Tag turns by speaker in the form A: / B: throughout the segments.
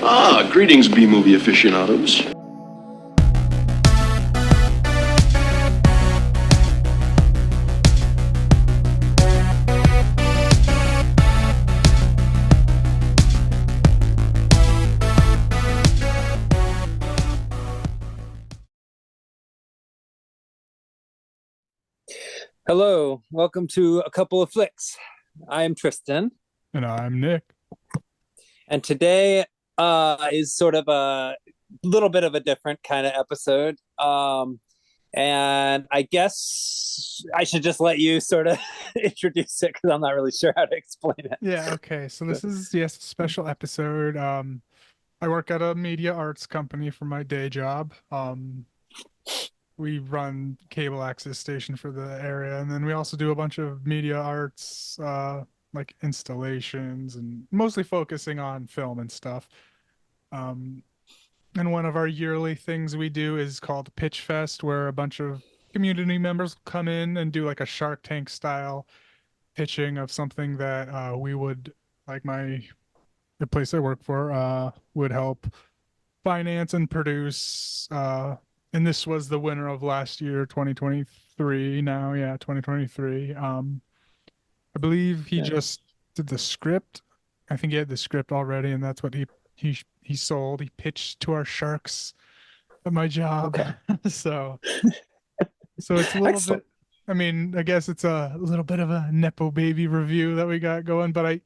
A: Ah, greetings, B-movie aficionados.
B: Hello, welcome to A Couple of Flicks. I am Tristan,
C: And I'm Nick.
B: and today is sort of a little bit of a different kind of episode. And I guess I should just let you sort of introduce it because I'm not really sure how to explain it.
C: Yeah, okay. So this is, yes, a special episode. I work at a media arts company for my day job. We run cable access station for the area, and then we also do a bunch of media arts, like installations and mostly focusing on film and stuff. Um, and one of our yearly things we do is called Pitch Fest, where a bunch of community members come in and do like a Shark Tank style pitching of something that we would, like the place I work for, would help finance and produce. And this was the winner of last year, 2023. Now, yeah, 2023. I believe he
B: Yeah.
C: just did the script. I think he had the script already, and that's what he sold. He pitched to our sharks at my job.
B: Okay,
C: So it's a little
B: excellent.
C: bit. I mean, I guess it's a little bit of a nepo baby review that we got going, but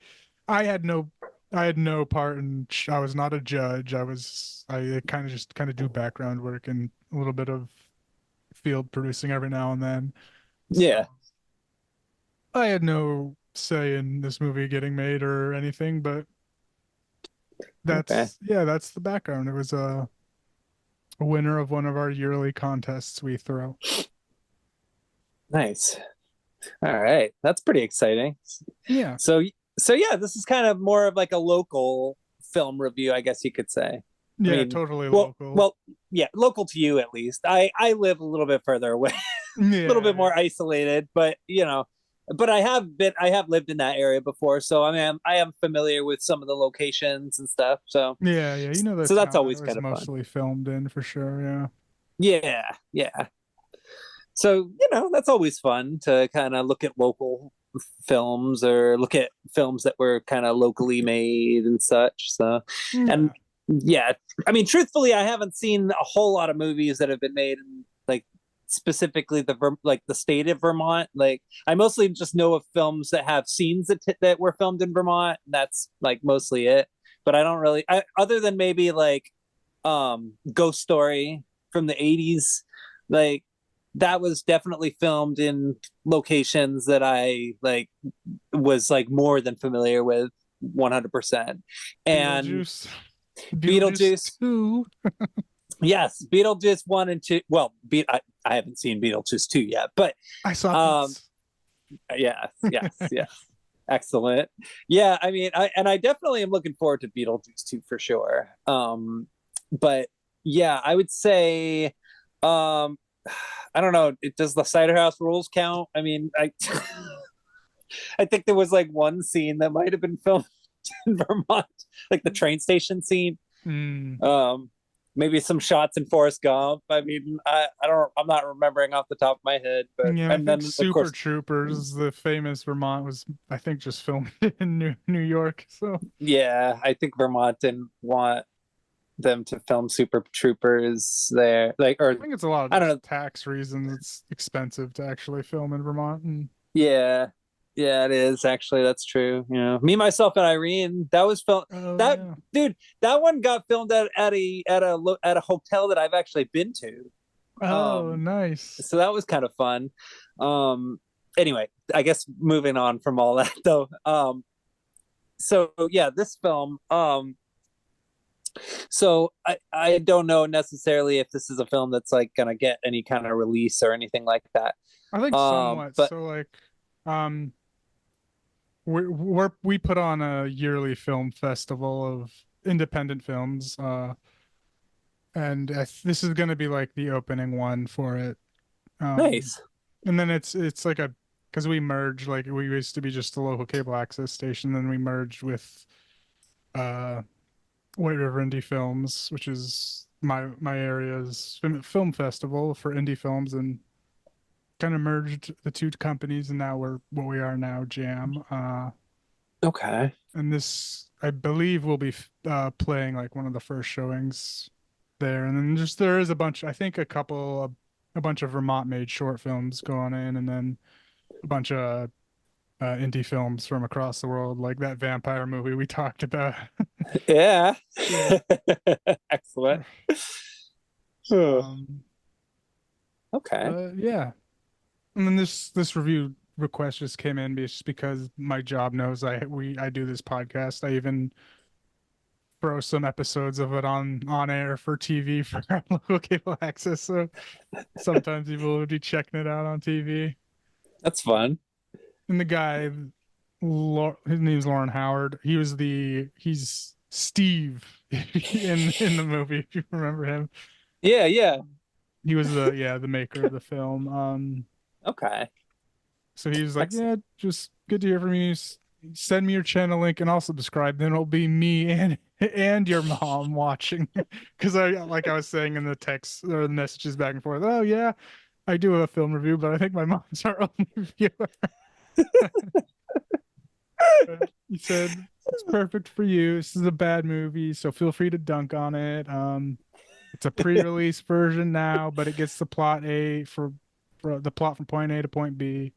C: I had no, I had no part in. I was not a judge. I kind of do background work and a little bit of field producing every now and then. So
B: Yeah.
C: I had no say in this movie getting made or anything, but
B: Okay.
C: that's the background. It was a winner of one of our yearly contests we throw.
B: Nice. All right, that's pretty exciting.
C: Yeah,
B: So, so yeah, this is kind of more of like a local film review, I guess you could say. I
C: yeah,
B: mean,
C: totally
B: well,
C: local.
B: well, yeah, local to you at least. I live a little bit further away, a little bit
C: Yeah,
B: more isolated, but but I have lived in that area before, so I mean, I am familiar with some of the locations and stuff. So,
C: yeah. You know the
B: so that's
C: town that
B: always
C: it was
B: kind of fun.
C: mostly filmed in for sure. Yeah.
B: Yeah, yeah. So, that's always fun to kind of look at local films or look at films that were kind of locally made and such. So, and
C: Yeah.
B: yeah, I mean, truthfully, I haven't seen a whole lot of movies that have been made in like specifically like the state of Vermont. Like, I mostly just know of films that have scenes that were filmed in Vermont. And that's like mostly it. But I don't really, other than maybe like Ghost Story from the 80s, like that was definitely filmed in locations that I like was like more than familiar with 100%. And
C: Beetlejuice. Beetlejuice
B: Beetlejuice,
C: 2.
B: yes, Beetlejuice 1 and 2. Well, I haven't seen Beetlejuice 2 yet, but
C: I saw
B: um
C: this.
B: yes, yes, yes. Excellent. Yeah, I mean, I definitely am looking forward to Beetlejuice 2 for sure. But yeah, I would say um I don't know. Does the Cider House Rules count? I mean, I think there was like one scene that might have been filmed in Vermont, like the train station scene.
C: Mm.
B: Um, Maybe some shots in Forrest Gump. I mean, I'm not remembering off the top of my head, but
C: Yeah, I
B: and
C: think
B: then of
C: Super
B: course,
C: Troopers, the famous Vermont, was I think just filmed in New York. So
B: yeah, I think Vermont didn't want them to film Super Troopers there, like, or
C: I think it's a lot of
B: I don't
C: just
B: know.
C: tax reasons. It's expensive to actually film in Vermont. And
B: Yeah, yeah, it is actually. That's true. Me, myself, and Irene. That was filmed.
C: oh
B: That
C: yeah.
B: dude. That one got filmed at a hotel that I've actually been to.
C: Oh,
B: Um,
C: nice.
B: so that was kind of fun. Um, anyway, I guess moving on from all that though. So yeah, this film. So I don't know necessarily if this is a film that's like gonna get any kind of release or anything like that.
C: I think somewhat.
B: But
C: So like, um, we put on a yearly film festival of independent films, and this is going to be like the opening one for it. Um,
B: nice.
C: and then it's like a because we merged, like we used to be just a local cable access station, then we merged with uh White River Indie Films, which is my area's film festival for indie films, and kind of merged the two companies, and now we're what we are now, Jam.
B: Okay.
C: And this, I believe, will be playing like one of the first showings there. And then just there is a bunch, I think a bunch of Vermont made short films going in, and then a bunch of indie films from across the world, like that vampire movie we talked about.
B: Yeah.
C: Yeah.
B: Excellent. Huh.
C: Um,
B: Okay.
C: yeah. And then this review request just came in just because my job knows I do this podcast. I even throw some episodes of it on air for TV for our local cable access. So sometimes people would be checking it out on TV.
B: That's fun.
C: And the guy, his name's Lauren Howard. He's Steve in the movie, if you remember him.
B: Yeah, yeah.
C: He was the maker of the film.
B: Okay.
C: So he was like,
B: Excellent.
C: yeah, just good to hear from you. Send me your channel link and I'll subscribe. Then it'll be me and your mom watching. Because I was saying in the text or the messages back and forth, oh yeah, I do a film review, but I think my mom's our only viewer. He said it's perfect for you. This is a bad movie, so feel free to dunk on it. It's a pre-release version now, but it gets the plot for the plot from point A to point B.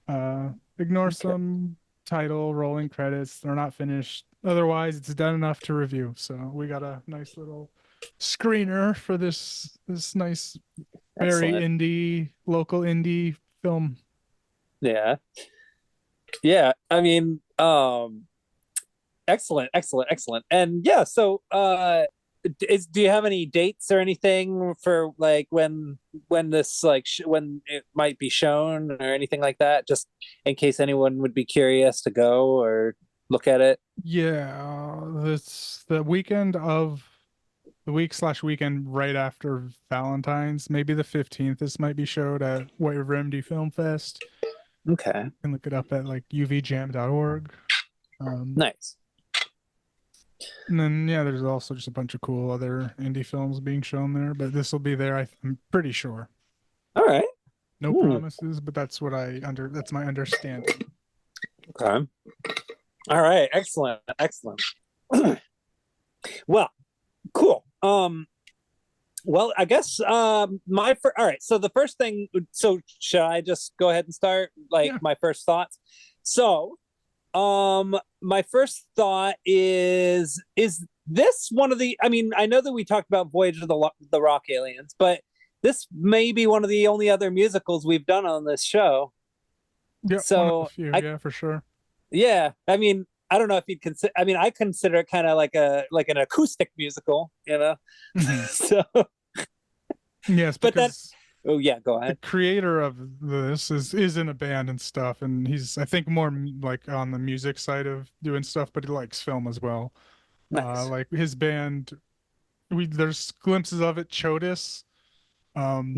C: Ignore
B: Okay.
C: some title, rolling credits. They're not finished. Otherwise, it's done enough to review. So we got a nice little screener for this nice, very
B: Excellent.
C: indie, local indie film.
B: Yeah. Yeah. I mean, excellent, excellent, excellent. And yeah, so do you have any dates or anything for like when this like when it might be shown or anything like that, just in case anyone would be curious to go or look at it?
C: Yeah, this the week/weekend right after Valentine's, maybe the 15th. This might be showed at White River MD Film Fest.
B: Okay.
C: You can look it up at like uvjam.org.
B: Nice.
C: And then yeah, there's also just a bunch of cool other indie films being shown there, but this will be there. I'm pretty sure.
B: All right.
C: No
B: Hmm.
C: promises, but that's my understanding.
B: Okay. All right. Excellent. Excellent. Well, cool. Well, I guess all right. So the first thing, so should I just go ahead and start like
C: Yeah.
B: my first thoughts? So, my first thought is this one of the, I mean, I know that we talked about Voyage of the Rock Aliens, but this may be one of the only other musicals we've done on this show.
C: Yeah, one of the
B: So,
C: few,
B: I
C: yeah, for sure.
B: yeah, I mean, I don't know if you'd consider, I mean, I consider it kind of like an acoustic musical, you know?
C: Hmm.
B: So,
C: Yes,
B: but then,
C: because
B: oh yeah, go
C: the
B: ahead.
C: creator of this is in a band and stuff, and he's I think more like on the music side of doing stuff, but he likes film as well.
B: Nice.
C: Like his band, we there's glimpses of it, Chodis. Um,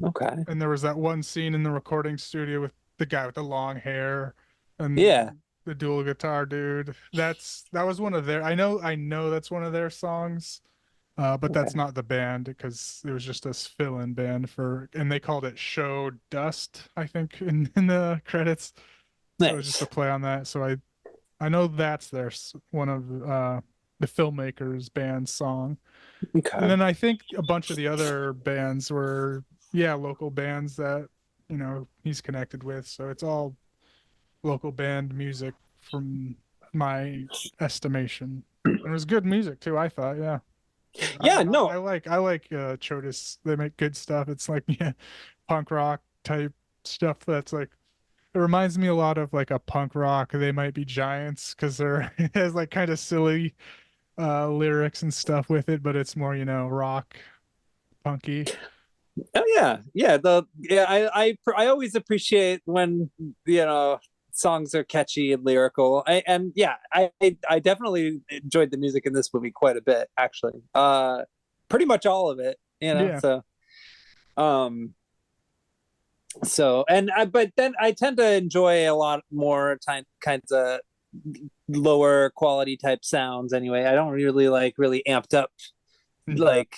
B: Mhm. Okay.
C: and there was that one scene in the recording studio with the guy with the long hair
B: Yeah.
C: and the dual guitar dude. That was one of their. I know that's one of their songs. But that's
B: Okay.
C: not the band because it was just a fill-in band and they called it Show Dust, I think, in the credits. So it was just a
B: Nice.
C: play on that. So I know that's one of the filmmakers' band's song. And
B: Okay.
C: then I think a bunch of the other bands were, yeah, local bands that, he's connected with. So it's all local band music from my estimation. And it was good music too, I thought, yeah.
B: Yeah.
C: I
B: No.
C: like Chodis. They make good stuff. It's like yeah, punk rock type stuff that's like it reminds me a lot of like a punk rock. They might be giants because they're it has like kind of silly lyrics and stuff with it, but it's more, rock punky.
B: Oh yeah. Yeah. I always appreciate when songs are catchy and lyrical. I definitely enjoyed the music in this movie quite a bit, actually. Pretty much all of it.
C: Yeah.
B: Um. So but then I tend to enjoy a lot more kinds of lower quality type sounds anyway. I don't really like really amped up like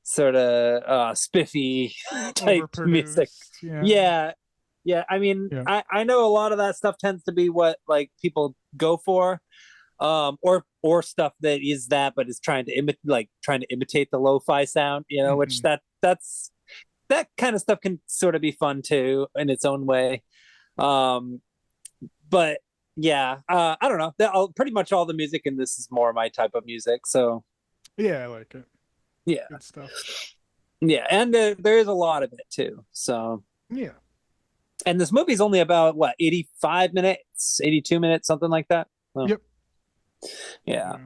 B: sort of spiffy type music.
C: Overproduced. Yeah.
B: Yeah. Yeah. I mean,
C: Yeah.
B: I know a lot of that stuff tends to be what like people go for. Or stuff that is that but is trying to imitate the lo-fi sound, you know, which that's that kind of stuff can sort of be fun too in its own way. But yeah, I don't know. Pretty much all the music in this is more my type of music. So
C: Yeah, I like it.
B: yeah,
C: Good stuff.
B: yeah, and there is a lot of it too. So
C: Yeah.
B: and this movie's only about what 85 minutes, 82 minutes, something like that. So,
C: Yep.
B: yeah.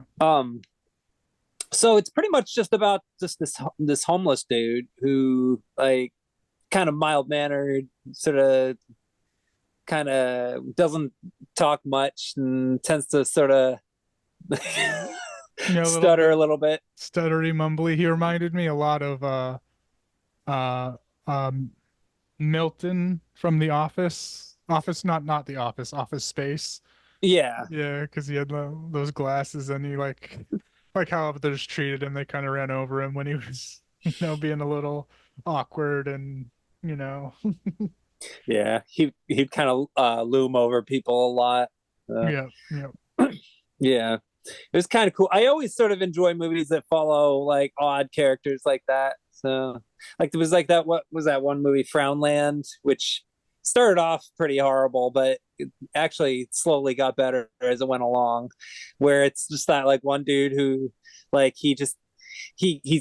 B: So it's pretty much just about just this homeless dude who like kind of mild mannered, sort of kind of doesn't talk much and tends to sort of
C: Yeah,
B: stutter a little bit.
C: Stuttery mumbly. He reminded me a lot of uh um Milton from The Office. Not The Office, Office Space.
B: Yeah.
C: Yeah, because he had those glasses and he like how others treated him. They kind of ran over him when he was, being a little awkward and, you know.
B: Yeah. He'd kind of loom over people a lot.
C: Yeah, yeah.
B: Yeah. It was kind of cool. I always sort of enjoy movies that follow like odd characters like that. So like there was like that what was that one movie Frownland, which started off pretty horrible, but it actually slowly got better as it went along, where it's just that like one dude who like he's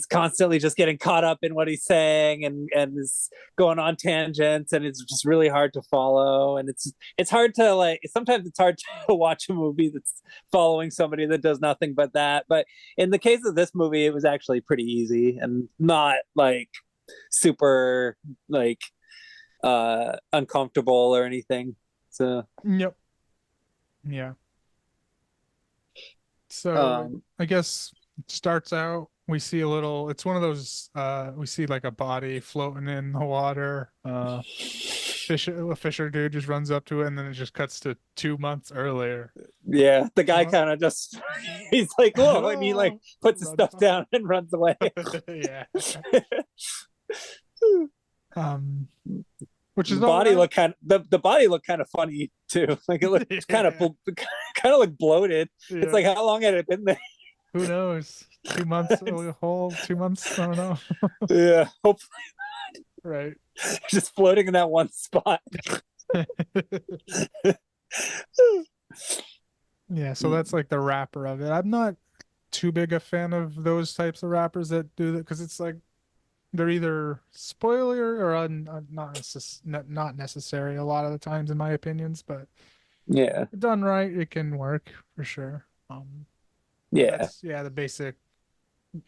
B: constantly just getting caught up in what he's saying and is going on tangents and it's just really hard to follow and it's hard to like sometimes it's hard to watch a movie that's following somebody that does nothing but that, but in the case of this movie it was actually pretty easy and not like super like uncomfortable or anything. So
C: Yep. Yeah. So I guess it starts out, we see it's one of those, we see like a body floating in the water. A fisher dude just runs up to it and then it just cuts to 2 months earlier.
B: yeah, the guy kind of just he's like, whoa, and he like puts his stuff down and runs away.
C: Yeah. Which is
B: the body looked kind of funny too. Like it looked kind of like bloated. Yeah. It's like how long had it been there?
C: Who knows? 2 months, a whole 2 months. I don't know.
B: Yeah, hopefully
C: not. Right.
B: Just floating in that one spot.
C: Yeah, so that's like the wrapper of it. I'm not too big a fan of those types of wrappers that do that because it's like they're either spoiler or not necessary a lot of the times in my opinions, but
B: yeah,
C: done right, it can work for sure.
B: Yeah,
C: the basic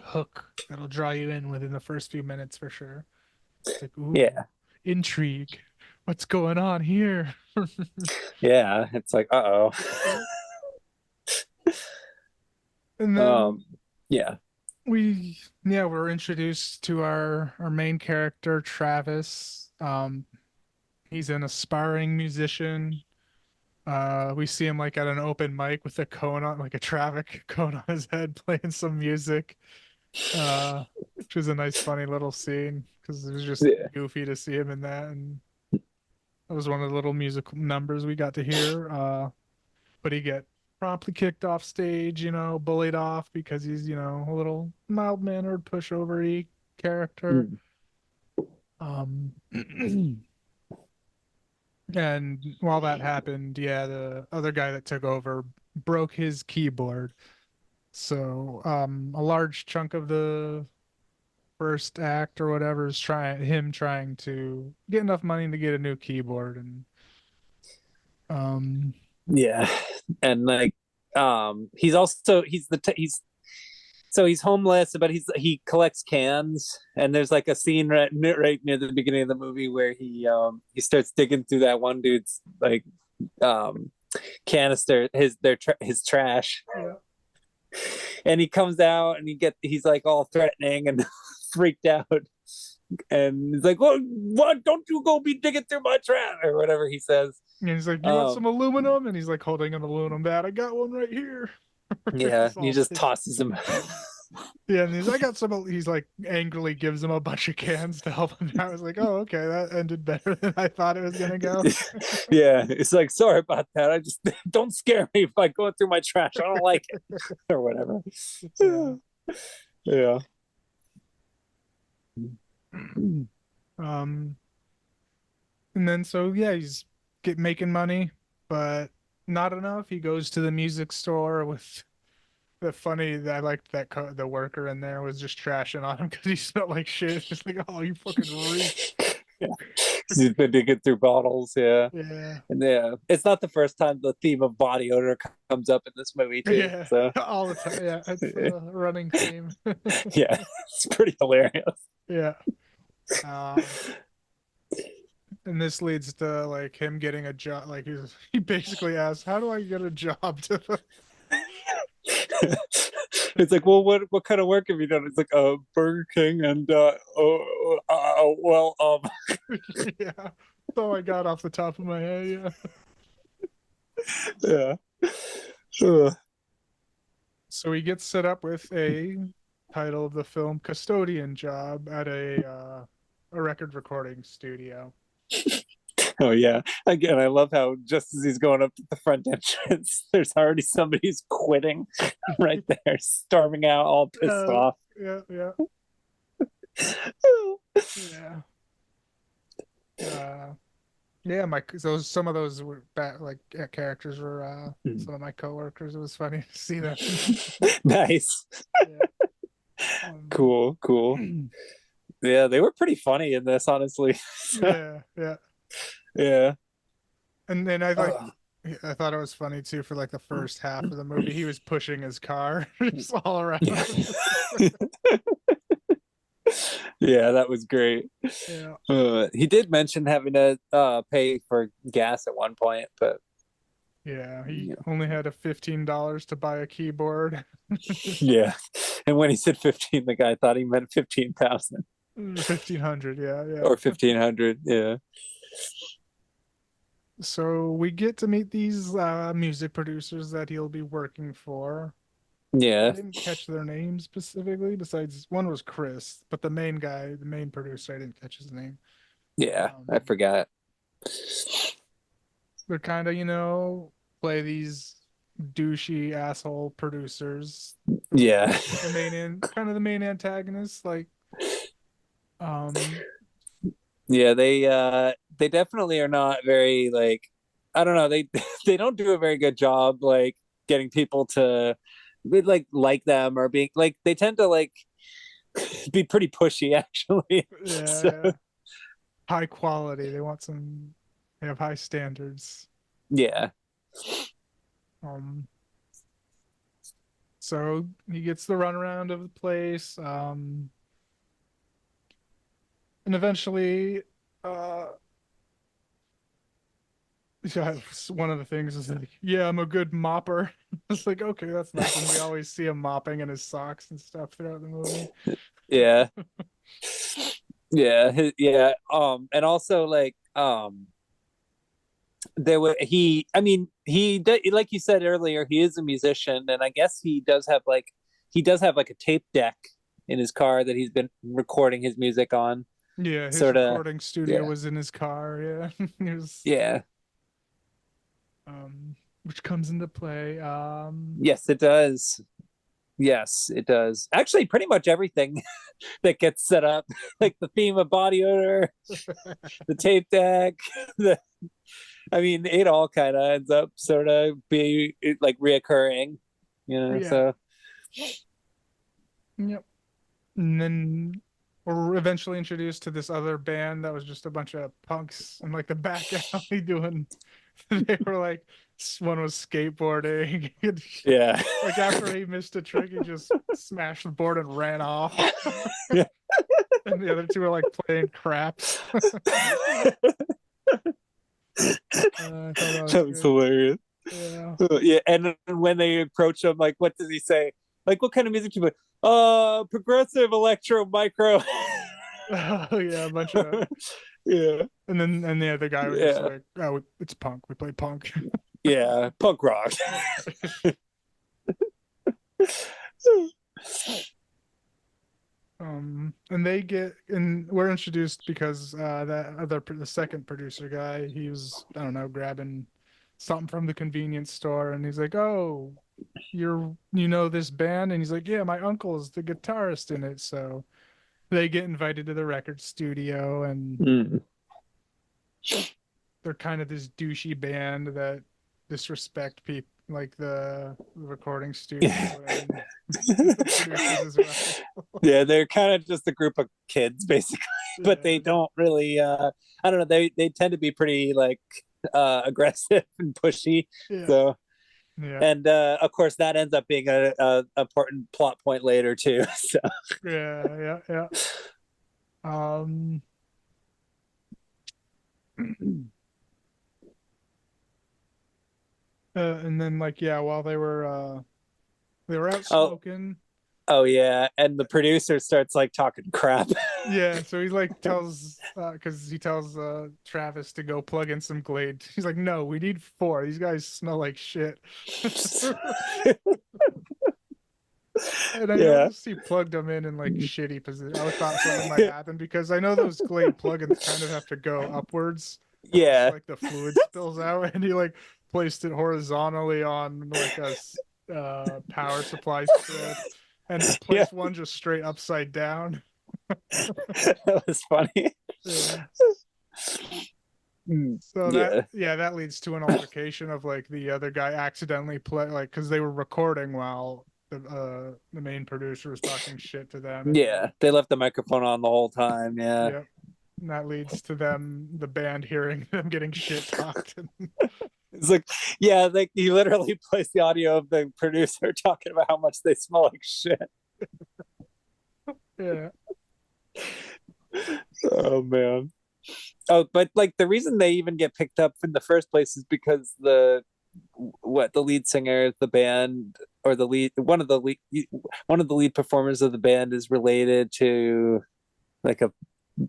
C: hook that'll draw you in within the first few minutes for sure. It's like, ooh,
B: yeah,
C: intrigue. What's going on here?
B: Yeah, it's like, uh-oh.
C: And then
B: yeah.
C: We're introduced to our main character, Travis. He's an aspiring musician. We see him like at an open mic with a cone on, like a traffic cone on his head, playing some music. Which was a nice, funny little scene because it was just goofy to see him in that, and that was one of the little musical numbers we got to hear. But he get promptly kicked off stage, bullied off because he's, a little mild-mannered, pushover-y character. And while that happened, the other guy that took over broke his keyboard. So, a large chunk of the first act or whatever is trying to get enough money to get a new keyboard, and
B: yeah, and like he's homeless, but he collects cans, and there's like a scene right near the beginning of the movie where he starts digging through that one dude's like canister, his trash.
C: Yeah.
B: And he comes out and he's like all threatening and freaked out, and he's like, what don't you go be digging through my trash or whatever he says.
C: And he's like, "You want some
B: Um,
C: aluminum?" And he's like holding an aluminum bat. I got one right here.
B: yeah,
C: He's
B: he
C: all
B: just
C: pissed.
B: tosses him.
C: Yeah, and I got some. He's like angrily gives him a bunch of cans to help him out. I was like, "Oh, okay, that ended better than I thought it was gonna go."
B: Yeah, it's like, sorry about that. I just don't scare me by going through my trash. I don't like it or whatever.
C: Yeah.
B: Yeah.
C: Um, and then so yeah, he's making money, but not enough. He goes to the music store with the funny that I liked that the worker in there was just trashing on him because he smelled like shit. It's like, oh, you fucking reek.
B: Yeah. He's been digging through bottles, yeah.
C: Yeah,
B: And yeah, it's not the first time the theme of body odor comes up in this movie too.
C: yeah,
B: So
C: all the time. Yeah, it's a running theme.
B: yeah, it's pretty hilarious.
C: Yeah. Um, and this leads to like him getting a job. Like he basically asks, "How do I get a job to
B: It's like, well, what kind of work have you done? It's like, Burger King and well,
C: yeah. So I got off the top of my head, yeah.
B: yeah. Ugh.
C: So he gets set up with a title of the film Custodian job at a record recording studio.
B: Oh yeah. Again, I love how just as he's going up to the front entrance, there's already somebody who's quitting right there, storming out, all pissed off.
C: Yeah, yeah, yeah. Yeah, some of those were like characters were some of my coworkers. It was funny to see them.
B: Nice.
C: Yeah.
B: Cool, cool. Yeah, they were pretty funny in this, honestly.
C: Yeah, yeah.
B: Yeah.
C: And then I thought it was funny too for like the first half of the movie. He was pushing his car just all around.
B: Yeah. Yeah, that was great.
C: Yeah.
B: He did mention having to pay for gas at one point, but
C: Yeah, he only had a $15 to buy a keyboard.
B: yeah. And when he said 15, the guy thought he meant 15,000
C: $1,500, yeah, yeah.
B: or 1,500. Yeah.
C: So we get to meet these music producers that he'll be working for. I
B: Yeah.
C: didn't catch their names specifically, besides one was Chris, but the main guy, the main producer, I didn't catch his name.
B: Yeah, I forgot.
C: They're kind of, play these douchey asshole producers.
B: Yeah.
C: The main antagonists, like,
B: Yeah, they definitely are not very like, I don't know, they don't do a very good job like getting people to like them, or being like, they tend to like be pretty pushy actually.
C: yeah,
B: So,
C: yeah. High quality. They have high standards.
B: yeah.
C: So he gets the runaround of the place, and eventually, yeah, one of the things is like, yeah, I'm a good mopper. It's like, okay, that's nice. And we always see him mopping in his socks and stuff throughout the movie.
B: Yeah. Yeah, yeah. And also like there were he I mean like you said earlier, he is a musician, and I guess he does have like a tape deck in his car that he's been recording his music on.
C: Yeah, his
B: Sort of.
C: recording studio
B: Yeah.
C: was in his car. Yeah,
B: Yeah.
C: Which comes into play.
B: Yes, it does. Yes, it does. Actually, pretty much everything that gets set up, like the theme of body odor, the tape deck, I mean, it all kind of ends up sort of be like reoccurring,
C: Yeah.
B: So.
C: Yep. And then we're eventually introduced to this other band that was just a bunch of punks in like the back alley doing. They were like, one was skateboarding.
B: Yeah.
C: Like after he missed a trick, he just smashed the board and ran off.
B: Yeah.
C: And the other two were like playing craps.
B: That was hilarious.
C: Yeah.
B: Yeah, and when they approach him, like, what does he say? Like, what kind of music do you play? Progressive electro micro.
C: Oh yeah, a bunch of.
B: Yeah.
C: And the other guy was just
B: Yeah.
C: like, "Oh, it's punk. We play punk."
B: Yeah. Punk rock.
C: And we're introduced because the second producer guy, he was, I don't know, grabbing something from the convenience store, and he's like, "Oh, you know this band?" And he's like, "Yeah, my uncle's the guitarist in it." So they get invited to the record studio, and
B: Mm.
C: they're kind of this douchey band that disrespect people, like the recording studio and the producers as well.
B: Yeah, they're kind of just a group of kids basically, but they
C: Yeah,
B: don't really I don't know, they tend to be pretty like aggressive and pushy.
C: yeah,
B: So
C: yeah,
B: and of course that ends up being a important plot point later too. So
C: yeah, yeah, yeah. And then like yeah, while they were out
B: oh
C: smoking.
B: oh yeah, and the producer starts like talking crap.
C: Yeah, so he like tells because he tells Travis to go plug in some Glade. He's like, "No, we need four. These guys smell like shit." And I
B: Yeah.
C: noticed he plugged them in like shitty position. I thought something might happen because I know those Glade plugins kind of have to go upwards, or else
B: Yeah.
C: like the fluid spills out. And he like placed it horizontally on like a power supply strip, and
B: Yeah.
C: placed one just straight upside down.
B: That was funny.
C: Yeah.
B: Mm.
C: So
B: Yeah.
C: that leads to an altercation of like the other guy accidentally play like because they were recording while the main producer was talking shit to them, and
B: Yeah. They left the microphone on the whole time. Yeah.
C: yep, and that leads to the band hearing them getting shit talked.
B: It's like, yeah, like he literally plays the audio of the producer talking about how much they smell like shit.
C: Yeah,
B: Oh man. Oh, but like the reason they even get picked up in the first place is because the lead singer of the band, or the lead one of the lead performers of the band is related to like a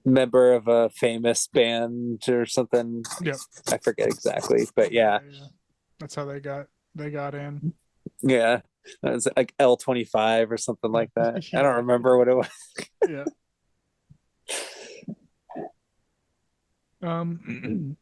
B: member of a famous band or something.
C: yep,
B: I forget exactly, but yeah.
C: yeah. That's how they got in.
B: Yeah. It was like L25 or something like that. I don't
C: Yeah,
B: remember what it was.
C: yeah.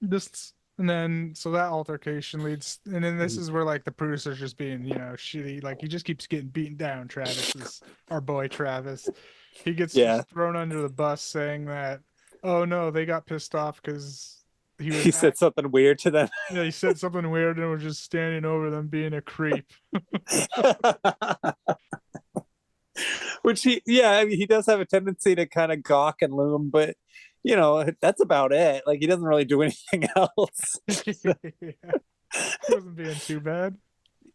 C: This and then so that altercation leads, and then this is where like the producer's just being shitty. Like he just keeps getting beaten down. Travis is our boy Travis. He gets
B: Yeah.
C: just thrown under the bus saying that, oh no, they got pissed off because he was
B: He said something weird to them.
C: yeah, he said something weird and was just standing over them being a creep.
B: Which yeah, I mean, he does have a tendency to kind of gawk and loom, but that's about it. Like he doesn't really do anything else.
C: Yeah. He wasn't being too bad.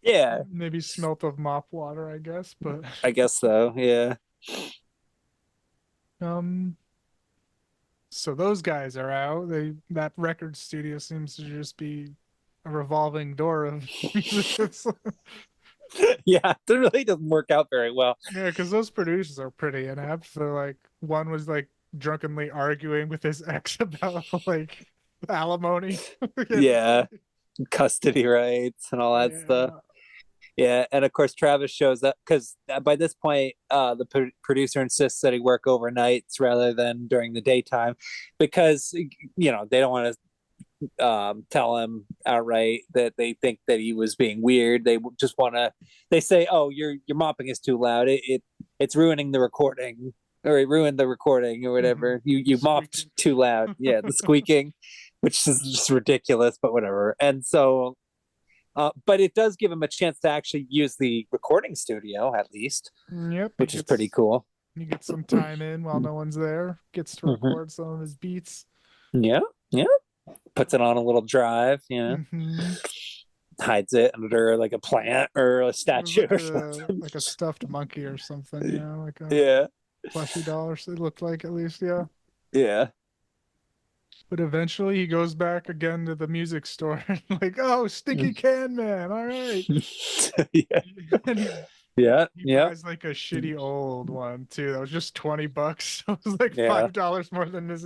B: Yeah,
C: Maybe smelt of mop water, I guess, but
B: I guess so. Yeah.
C: um so those guys are out. That record studio seems to just be a revolving door of musicians.
B: Yeah, it really doesn't work out very well.
C: Yeah, because those producers are pretty inept. So like one was like drunkenly arguing with his ex about like alimony.
B: Yeah, custody rights and all that stuff.
C: Yeah.
B: Yeah, and of course Travis shows up because by this point, the producer insists that he work overnights rather than during the daytime, because they don't want to tell him outright that they think that he was being weird. They just want to. They say, "Oh, your mopping is too loud. It's ruining the recording, or it ruined the recording, or whatever. You mopped too loud. Yeah, the squeaking, which is just ridiculous, but whatever." And so. But it does give him a chance to actually use the recording studio, at least,
C: Yep.
B: which is pretty cool.
C: He gets some time in while no one's there. Gets to record some of his beats.
B: Yeah, yeah. Puts it on a little drive, hides it under like a plant or a statue or something.
C: Like a stuffed monkey or something, like a
B: Yeah,
C: plushy doll. It looked like, at least, yeah.
B: yeah.
C: But eventually he goes back again to the music store and like, oh, Stinky Can Man, all right.
B: Yeah.
C: And
B: Yeah,
C: He
B: yeah,
C: buys like a shitty old one too. That was just $20. So it was like
B: yeah,
C: $5 more than his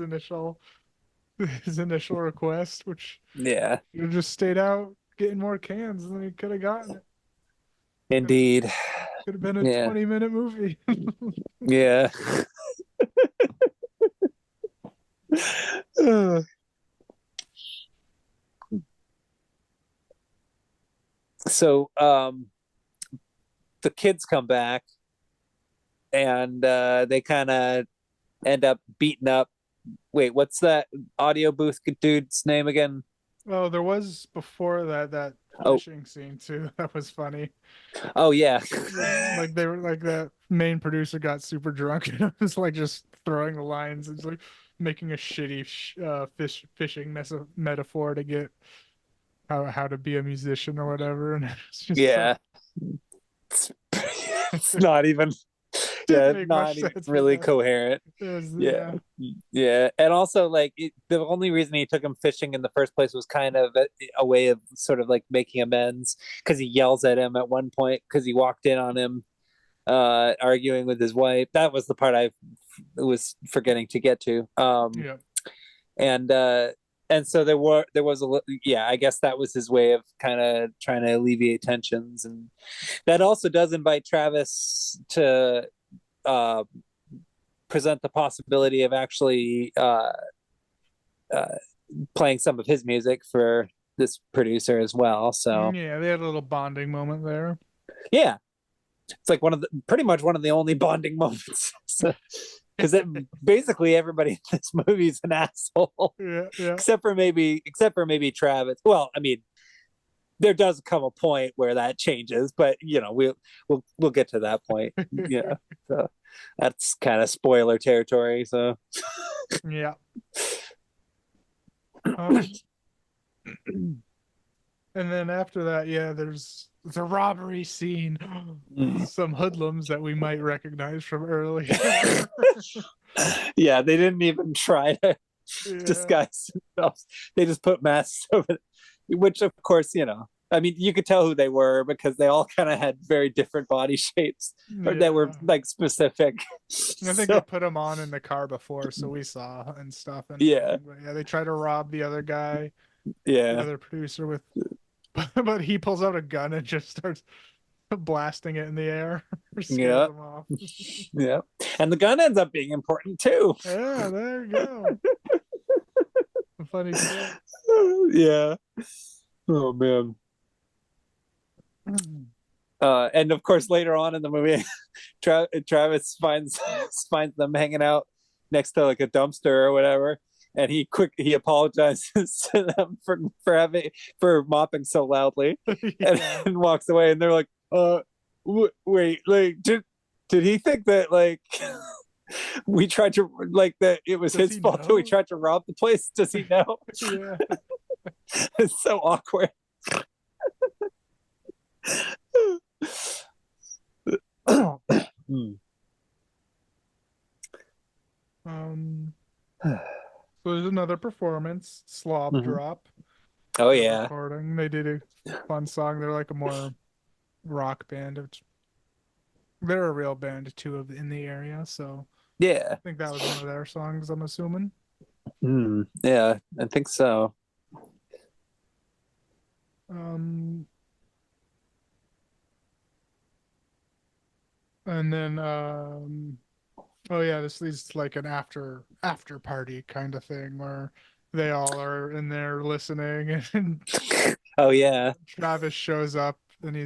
C: initial request, which
B: yeah.
C: you just stayed out getting more cans and then he could have gotten it.
B: Indeed.
C: Could have been a
B: Yeah,
C: 20-minute movie.
B: yeah. So, the kids come back and they kind of end up beating up. Wait, what's that audio booth dude's name again?
C: Oh, there was before that
B: Oh,
C: fishing scene too. That was funny.
B: oh yeah,
C: Like they were like the main producer got super drunk and was like just throwing the lines. It's like making a shitty fishing metaphor to get how to be a musician or whatever. And it's just so
B: yeah. It's not even,
C: didn't
B: yeah,
C: make
B: not
C: much
B: even
C: sense, but
B: really
C: yeah,
B: coherent.
C: it was
B: Yeah,
C: yeah.
B: yeah, and also like the only reason he took him fishing in the first place was kind of a way of sort of like making amends because he yells at him at one point because he walked in on him arguing with his wife. That was the part I was forgetting to get to.
C: Yeah.
B: And and so there was yeah, I guess that was his way of kind of trying to alleviate tensions, and that also does invite Travis to uh present the possibility of actually uh playing some of his music for this producer as well. So
C: Yeah, they had a little bonding moment there.
B: yeah, it's like one of the pretty much one of the only bonding moments. So, because basically everybody in this movie is an asshole,
C: Yeah, yeah.
B: except for maybe Travis. Well, I mean, there does come a point where that changes, but you know, we'll get to that point. Yeah, so that's kind of spoiler territory. So
C: Yeah. Um, and then after that, yeah, there's the robbery scene. Some hoodlums that we might recognize from earlier.
B: yeah, they didn't even try to
C: Yeah.
B: disguise themselves. They just put masks over it, which of course, you know, I mean, you could tell who they were because they all kind of had very different body shapes or that were
C: Yeah.
B: like specific.
C: I think they
B: So
C: put him on in the car before, so we saw and stuff and
B: yeah,
C: everything. But yeah, they try to rob the other guy, the
B: yeah,
C: other producer with, but he pulls out a gun and just starts blasting it in the air, scares
B: yeah,
C: them off.
B: yeah. And the gun ends up being important too.
C: Yeah, there you go. A funny clip.
B: Yeah. Oh man. And of course, later on in the movie, Travis finds them hanging out next to like a dumpster or whatever, and he apologizes to them for mopping so loudly, and,
C: Yeah.
B: and walks away. And they're like, wait, like did he think that like we tried to like that it was
C: Does
B: his
C: he
B: fault that we
C: know?
B: tried to rob the place? Does he know?
C: Yeah.
B: It's so awkward. Hmm.
C: Um, so there's another performance, Slob
B: Mhm.
C: Drop.
B: Oh
C: They're
B: yeah,
C: recording. They did a fun song. They're like a more rock band. They're a real band too in the area, so
B: yeah.
C: I think that was one of their songs, I'm assuming.
B: Yeah, I think so.
C: Um, and then oh yeah, this leads to like an after party kind of thing where they all are in there listening and
B: Oh yeah.
C: Travis shows up and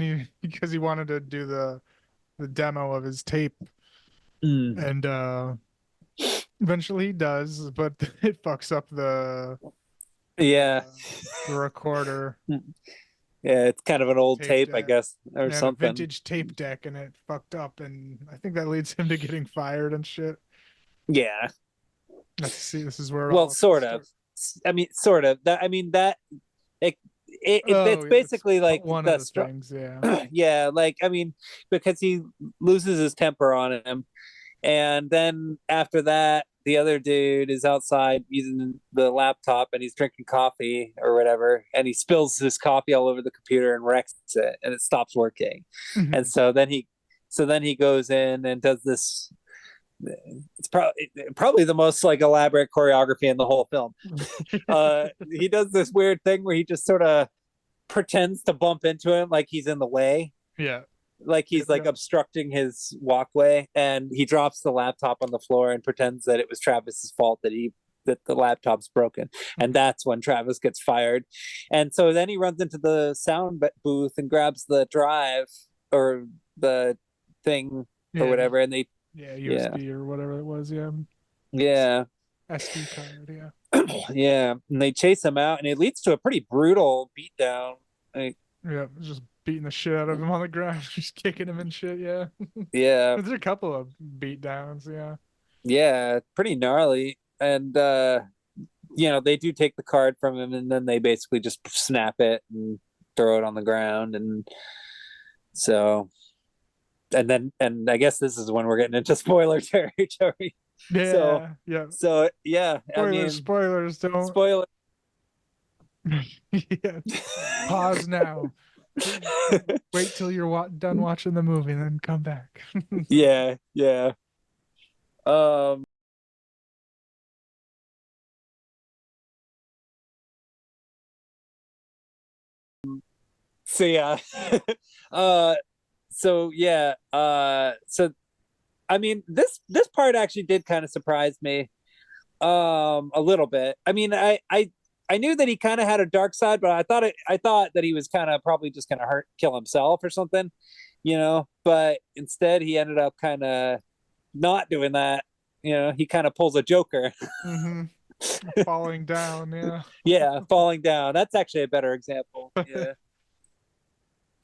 C: he because he wanted to do the demo of his tape
B: Mm.
C: and eventually he does, but it fucks up
B: Yeah.
C: the recorder
B: Yeah, it's kind of an old
C: tape
B: tape, I
C: deck.
B: guess, or
C: Yeah, the
B: something.
C: vintage tape deck and it fucked up and I think that leads him to getting fired and shit.
B: Yeah.
C: Let's see, this is where
B: Well,
C: all
B: sort of.
C: starts.
B: I mean, sort of. That I mean that
C: Oh,
B: it's
C: it's
B: basically like
C: one of
B: the
C: the things, yeah.
B: yeah, like I mean, because he loses his temper on him, and then after that, the other dude is outside using the laptop and he's drinking coffee or whatever, and he spills his coffee all over the computer and wrecks it, and it stops working.
C: Mhm.
B: And so then he goes in and does this. It's probably the most like elaborate choreography in the whole film. He does this weird thing where he just sort of pretends to bump into him like he's in the way,
C: Yeah.
B: like he's like obstructing his walkway, and he drops the laptop on the floor and pretends that it was Travis's fault that the laptop's broken, and that's when Travis gets fired. And so then he runs into the sound booth and grabs the drive or the thing or whatever, and they
C: USB or whatever it was.
B: yeah
C: SD card.
B: yeah, and they chase him out, and it leads to a pretty brutal beatdown. Like,
C: Yeah, just beating the shit out of him on the ground, just kicking him and shit. Yeah.
B: yeah,
C: There's a couple of beat downs.
B: yeah, pretty gnarly. And they do take the card from him, and then they basically just snap it and throw it on the ground. And so, and I guess this is when we're getting into spoiler territory.
C: Yeah.
B: So yeah,
C: Spoilers, don't
B: spoiler.
C: yeah. Pause now. Wait till you're done watching the movie, and then come back.
B: Yeah. So yeah. So I mean, this part actually did kind of surprise me a little bit. I mean, I knew that he kind of had a dark side, but I thought that he was kind of probably just gonna kill himself or something, but instead he ended up kind of not doing that. He kind of pulls a Joker.
C: Mm-hmm. Falling down.
B: Yeah, falling down. That's actually a better example.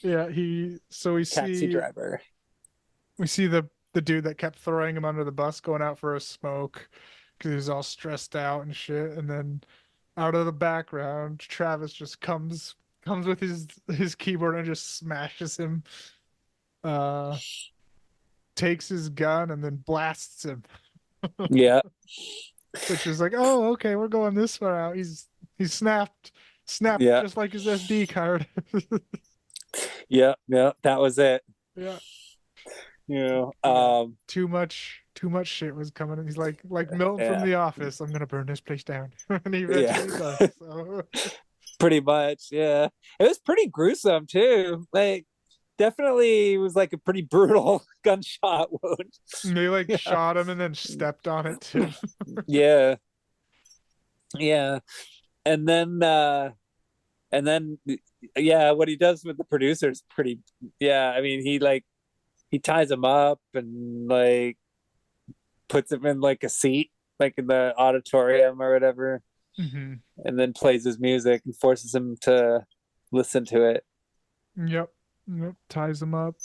C: Yeah. We
B: Taxi driver.
C: We see the dude that kept throwing him under the bus going out for a smoke because he was all stressed out and shit. And then out of the background, Travis just comes with his keyboard and just smashes him. Takes his gun and then blasts him.
B: Yeah.
C: Which is like, oh, okay, we're going this far out. He's snapped
B: Yeah.
C: just like his SD card.
B: Yeah, that was it.
C: Yeah. Too much shit was coming in. He's like Milton from The Office. I'm gonna burn this place down. And he eventually does. So.
B: Pretty much, yeah. It was pretty gruesome too. Like, definitely was like a pretty brutal gunshot wound.
C: They shot him and then stepped on it too.
B: Yeah. And then what he does with the producer is pretty. I mean, he ties him up and puts him in a seat in the auditorium or whatever,
C: mm-hmm.
B: and then plays his music and forces him to listen to it.
C: Yep. Ties him up,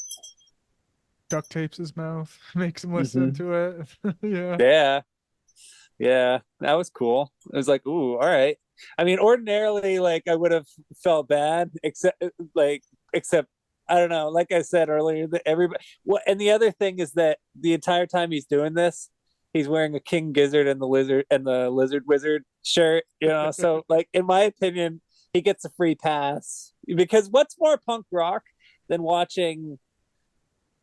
C: duct tapes his mouth, makes him listen to it.
B: Yeah, that was cool. It was like, ooh, all right. I mean, ordinarily I would have felt bad, except I don't know, like I said earlier, that everybody. Well, and the other thing is that the entire time he's doing this, he's wearing a King Gizzard and the Lizard Wizard shirt. So in my opinion, he gets a free pass, because what's more punk rock than watching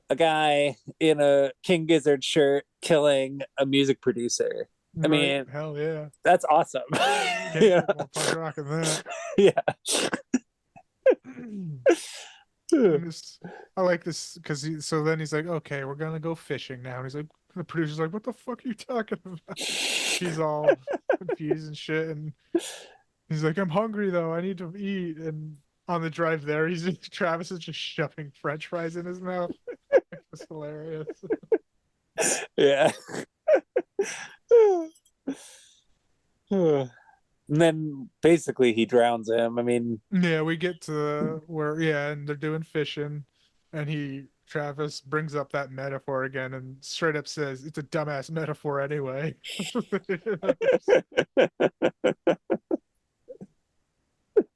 B: a guy in a King Gizzard shirt killing a music producer? I mean,
C: hell yeah,
B: that's awesome.
C: Punk rock in that.
B: Yeah.
C: I like this because so then he's like, okay, we're gonna go fishing now. And he's like, the producer's like, what the fuck are you talking about? He's all confused and shit, and he's like, I'm hungry though, I need to eat. And on the drive there, Travis is just shoving French fries in his mouth. It's hilarious.
B: Yeah. And then basically he drowns him. I mean,
C: yeah, we get to where, and they're doing fishing, and Travis brings up that metaphor again and straight up says it's a dumbass metaphor anyway.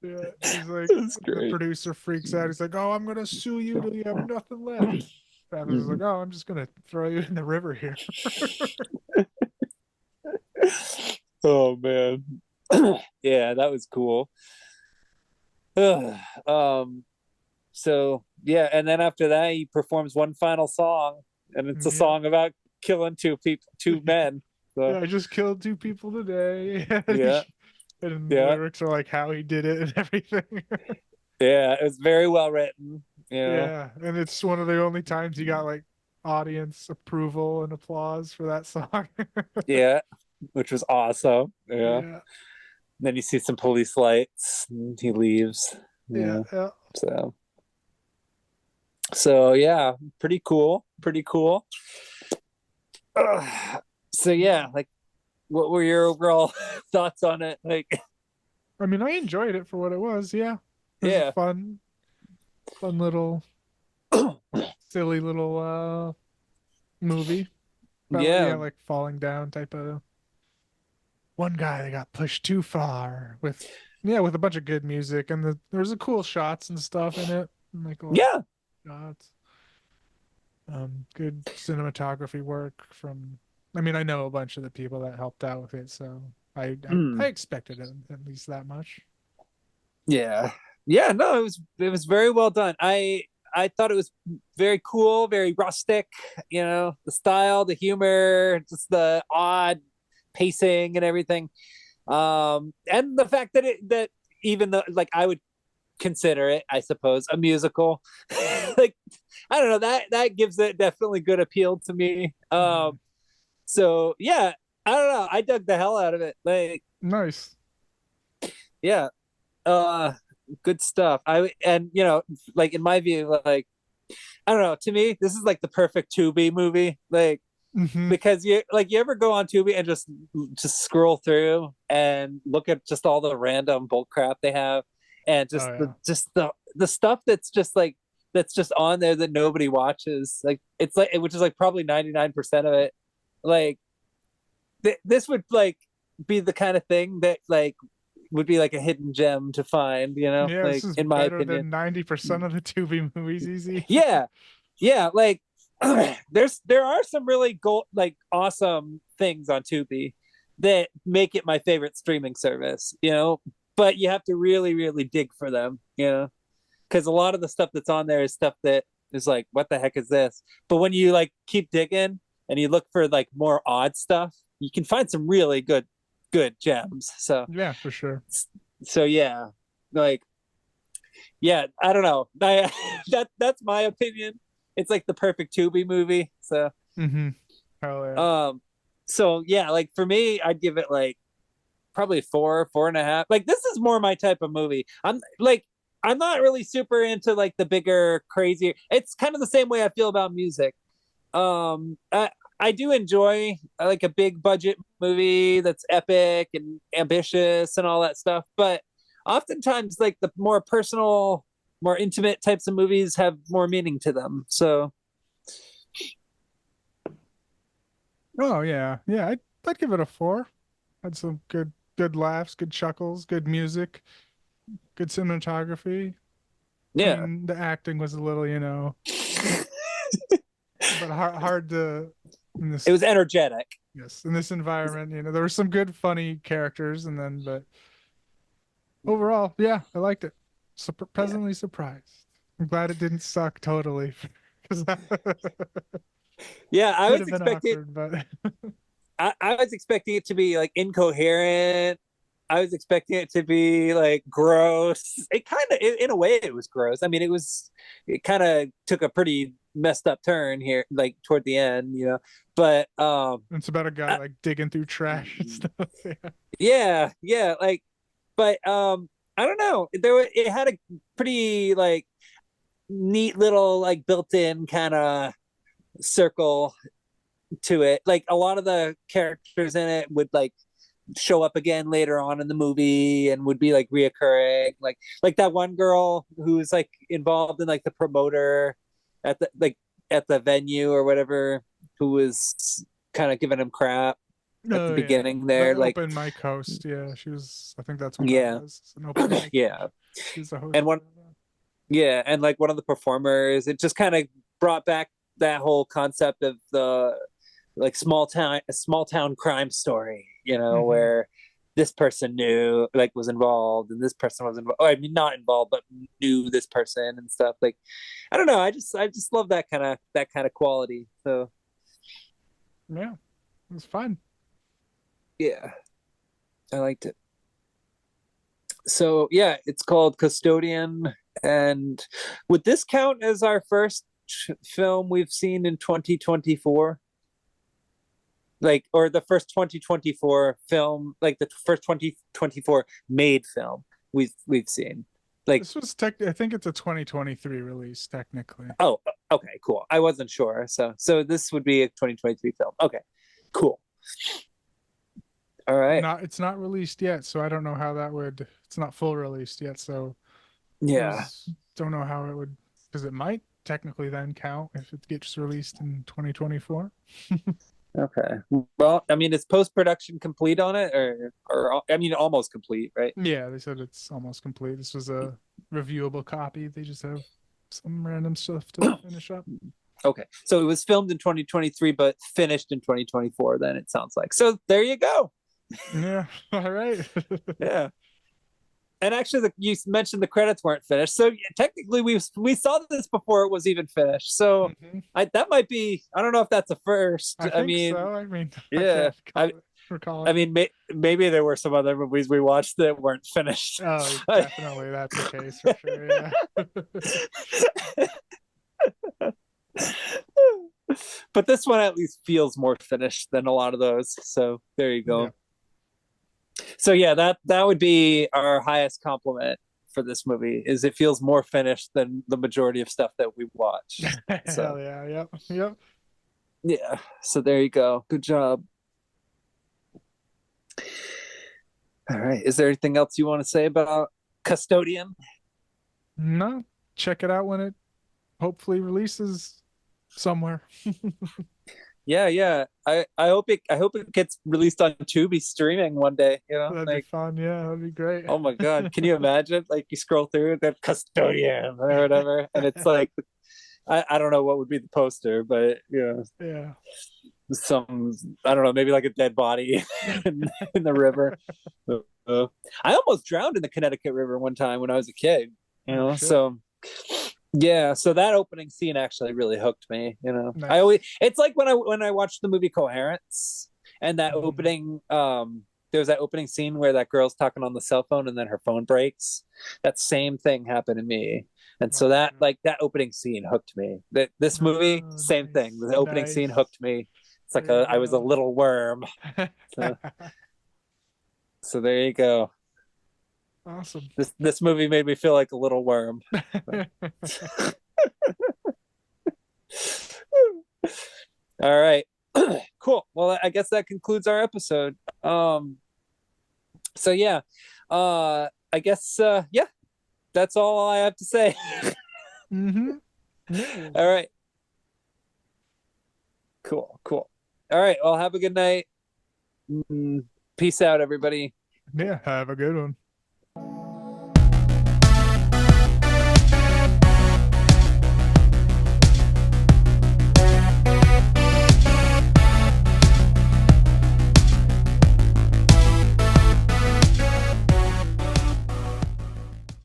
C: Yeah, he's like, the producer freaks out. He's like, oh, I'm gonna sue you till you have nothing left. Travis is like, oh, I'm just gonna throw you in the river here.
B: Oh man. Yeah, that was cool. um so yeah, and then after that he performs one final song, and it's a
C: Yeah.
B: song about killing two men. So
C: Yeah, I just killed two people today.
B: yeah,
C: And the
B: yeah,
C: lyrics are like how he did it and everything.
B: yeah, it was very well written, you know.
C: Yeah, and it's one of the only times he got like audience approval and applause for that song.
B: Yeah, which was awesome. Yeah.
C: Yeah,
B: Then you see some police lights and he leaves.
C: yeah,
B: Yeah.
C: yeah.
B: So yeah, pretty cool. Pretty cool. Ugh. So yeah, like what were your overall thoughts on it? Like
C: I mean, I enjoyed it for what it was. Yeah, it was a
B: yeah.
C: fun little, silly little movie about yeah,
B: Yeah.
C: like falling down type of one guy that got pushed too far with yeah, with a bunch of good music and there's a cool shots and stuff in it, and, like a lot of
B: Yeah.
C: shots. Good cinematography work from. I mean, I know a bunch of the people that helped out with it, so I
B: Mm.
C: expected it at least that much.
B: Yeah. Yeah, no, it was very well done. I thought it was very cool, very rustic, the style, the humor, just the odd pacing and everything. And the fact that even though like I would consider it, I suppose, a musical. Like I don't know, that gives it definitely good appeal to me.
C: Mhm.
B: So yeah, I don't know. I dug the hell out of it. Like
C: Nice.
B: yeah, uh, good stuff. And like in my view, like I don't know. To me, this is like the perfect Tubi movie. Like
C: Hmm.
B: because you ever go on Tubi and just scroll through and look at just all the random bull crap they have, and
C: Oh yeah.
B: just the stuff that's just on there that nobody watches. Like it's like which is like probably 99% of it. Like this would like be the kind of thing that like would be like a hidden gem to find.
C: Yeah, this
B: Like
C: is
B: in my
C: better
B: opinion.
C: than 90% of the Tubi movies, easy.
B: Yeah, yeah, like there are some really like awesome things on Tubi that make it my favorite streaming service, but you have to really, really dig for them, because a lot of the stuff that's on there is stuff that is like, what the heck is this? But when you like keep digging and you look for like more odd stuff, you can find some really good gems. So
C: Yeah, for sure.
B: yeah, like yeah, I don't know. That's my opinion. It's like the perfect Tubi movie. So
C: Hmm. Hell yeah.
B: um so yeah, like for me, I'd give it like probably 4.5. Like this is more my type of movie. I'm not really super into like the bigger, crazier. It's kind of the same way I feel about music. I do enjoy like a big budget movie that's epic and ambitious and all that stuff, but oftentimes like the more personal, more intimate types of movies have more meaning to them. So
C: Oh yeah. Yeah, I'd give it a 4. Had some good laughs, good chuckles, good music, good cinematography. I
B: yeah.
C: mean, the acting was a little, but hard to in
B: It
C: this
B: was energetic.
C: yes, in this environment, there were some good funny characters and then but overall, yeah, I liked it.
B: Yeah.
C: Pleasantly surprised. I'm glad it didn't suck totally because that
B: Yeah,
C: could have been awkward, but
B: I was expecting it to be like incoherent. I was expecting it to be like gross. It kind of, in a way, it was gross. I mean, it kind of took a pretty messed up turn here, like toward the end, But
C: it's about a guy
B: I,
C: like digging through trash and stuff. Yeah.
B: yeah, yeah, like, but I don't know. It had a pretty like neat little like built-in kind of circle to it. Like a lot of the characters in it would like show up again later on in the movie and would be like reoccurring, like that one girl who's like involved in like the promoter at the venue or whatever, who was kind of giving him crap at the
C: Oh yeah.
B: beginning
C: The
B: there, like
C: open mic host. Yeah, she was I think that's what that
B: yeah.
C: was. An open mic.
B: Yeah,
C: She was the host
B: and
C: for
B: one
C: that.
B: yeah, and like one of the performers, it just kind of brought back that whole concept of the like small town crime story, where this person knew, like, was involved, and this person was involved. I mean, not involved, but knew this person and stuff. Like, I don't know. I just love that kind of quality. So
C: Yeah, it was fun.
B: yeah, I liked it. So yeah, it's called Custodian. And would this count as our first film we've seen in 2024? Like, or the first 2024 film, like the first 2024 made film we've seen. Like,
C: This was I think it's a 2023 release technically.
B: oh, okay, cool. I wasn't sure. So this would be a 2023 film. Okay, cool. All right.
C: It's not released yet, so I don't know how that would. It's not full released yet, so
B: Yeah.
C: don't know how it would, because it might technically then count if it gets released in 2024.
B: Okay. Well, I mean, is post-production complete on it, or I mean, almost complete, right?
C: Yeah, they said it's almost complete. This was a reviewable copy. They just have some random stuff to finish up.
B: Okay. So it was filmed in 2023, but finished in 2024. Then it sounds like. So there you go.
C: Yeah. All right.
B: Yeah. And actually, you mentioned the credits weren't finished, so yeah, technically we saw this before it was even finished. So that might be. I don't know if that's a first.
C: I think
B: mean,
C: so. I mean,
B: yeah.
C: recall.
B: I mean, maybe there were some other movies we watched that weren't finished.
C: Oh, definitely that's the case for sure. Yeah.
B: But this one at least feels more finished than a lot of those. So there you go.
C: Yeah.
B: So yeah, that would be our highest compliment for this movie, is it feels more finished than the majority of stuff that we watch. So
C: Hell yeah. Yep.
B: yeah, so there you go. Good job. All right, is there anything else you want to say about Custodian?
C: No, check it out when it hopefully releases somewhere.
B: Yeah. I hope it gets released on Tubi streaming one day.
C: That'd be fun. Yeah, that'd be great.
B: Oh my God, can you imagine? Like, you scroll through that Custodian or whatever, and it's like, I don't know what would be the poster, but
C: Yeah.
B: some, I don't know, maybe like a dead body in the river. I almost drowned in the Connecticut River one time when I was a kid.
C: Oh, shit.
B: So yeah, so that opening scene actually really hooked me.
C: Nice.
B: It's like when I watched the movie Coherence, and that opening, there's that opening scene where that girl's talking on the cell phone and then her phone breaks. That same thing happened to me. And so that opening scene hooked me. This movie, same thing. The opening scene hooked me. It's like I was a little worm. So there you go.
C: Awesome.
B: This movie made me feel like a little worm. All right. Cool. Well, I guess that concludes our episode. So yeah. I guess yeah. That's all I have to say.
C: Yeah.
B: All right. Cool. All right. Well, have a good night. Peace out, everybody.
C: Yeah, have a good one.